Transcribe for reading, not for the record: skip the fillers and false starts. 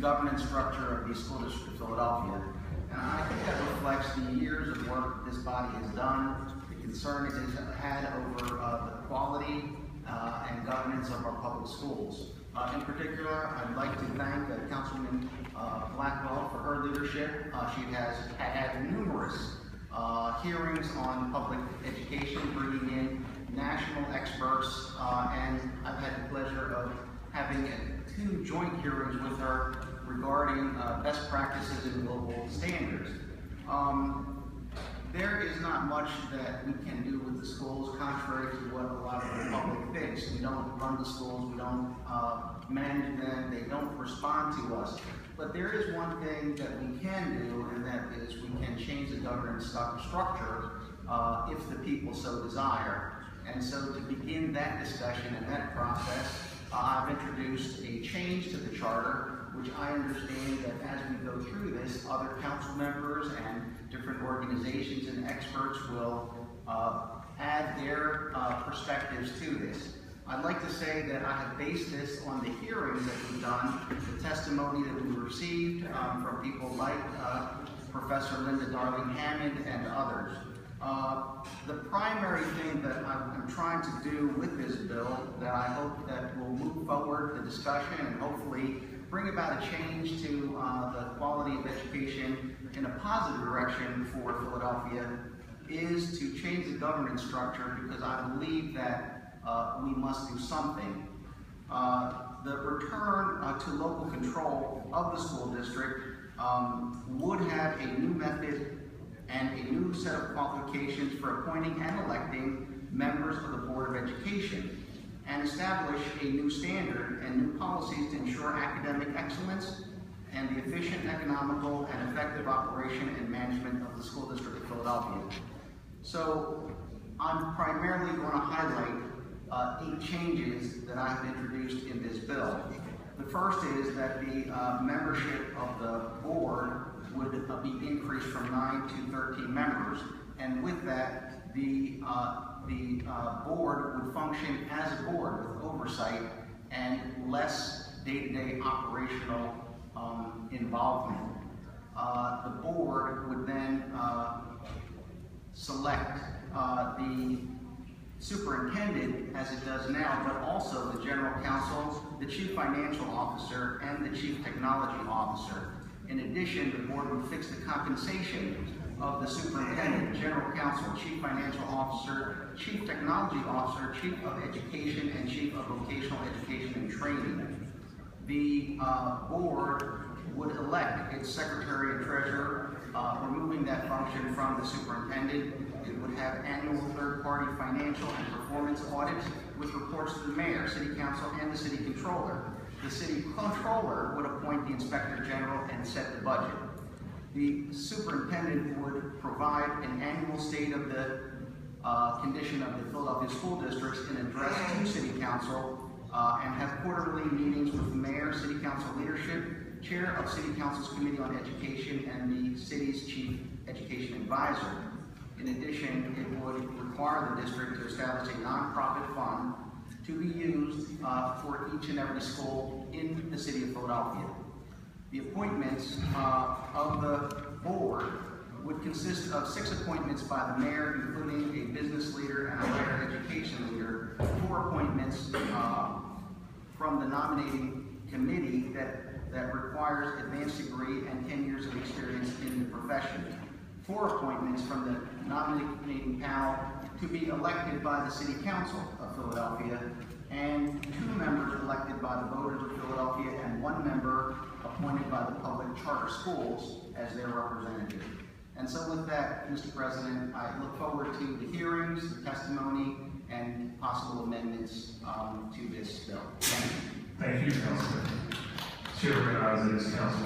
governance structure of the School District of Philadelphia. And I think that reflects the years of work this body has done, the concern it has had over the quality and governance of our public schools. In particular, I'd like to thank Councilman Blackwell for her leadership. She has had numerous hearings on public education, bringing in national experts, and I've had the pleasure of having 2 joint hearings with her regarding best practices and global standards. There is not much that we can do with the schools, contrary to what a lot of the public thinks. We don't run the schools, we don't manage them, they don't respond to us. But there is one thing that we can do, and that is we can change the governance structure if the people so desire. And so to begin that discussion and that process, I've introduced a change to the charter, which I understand that as we go through this, other council members and different organizations and experts will add their perspectives to this. I'd like to say that I have based this on the hearings that we've done, the testimony that we received from people like Professor Linda Darling-Hammond and others. The primary thing that I'm trying to do with this bill that I hope that will move forward the discussion and hopefully bring about a change to the quality of education in a positive direction for Philadelphia is to change the governance structure, because I believe that we must do something. The return to local control of the school district would have a new method and a new set of qualifications for appointing and electing members of the Board of Education, and establish a new standard and new policies to ensure academic excellence and the efficient, economical, and effective operation and management of the School District of Philadelphia. So I'm primarily going to highlight 8 changes that I have introduced in this bill. The first is that the membership of the board would be increased from 9 to 13 members, and with that, the board would function as a board with oversight and less day-to-day operational involvement. The board would then select the superintendent, as it does now, but also the general counsel, the chief financial officer, and the chief technology officer. In addition, the board would fix the compensation of the superintendent, general counsel, chief financial officer, chief technology officer, chief of education, and chief of vocational education and training. The board would elect its secretary and treasurer, removing that function from the superintendent. It would have annual third-party financial and performance audits with reports to the mayor, city council, and the city controller. The city controller would appoint the inspector general and set the budget. The superintendent would provide an annual state of the condition of the Philadelphia school districts and address to city council, and have quarterly meetings with the mayor, city council leadership, chair of city council's committee on education, and the city's chief education advisor. In addition, it would require the district to establish a nonprofit fund to be used for each and every school in the city of Philadelphia. The appointments of the board would consist of 6 appointments by the mayor, including a business leader and a higher education leader, 4 appointments from the nominating committee that requires advanced degree and 10 years of experience in the profession, 4 appointments from the nominating panel to be elected by the City Council of Philadelphia, and 2 members elected by the voters of Philadelphia, and 1 member appointed by the public charter schools as their representative. And so with that, Mr. President, I look forward to the hearings, the testimony, and possible amendments to this bill. Thank you. Thank you, Councilman. Chair recognizes Councilman.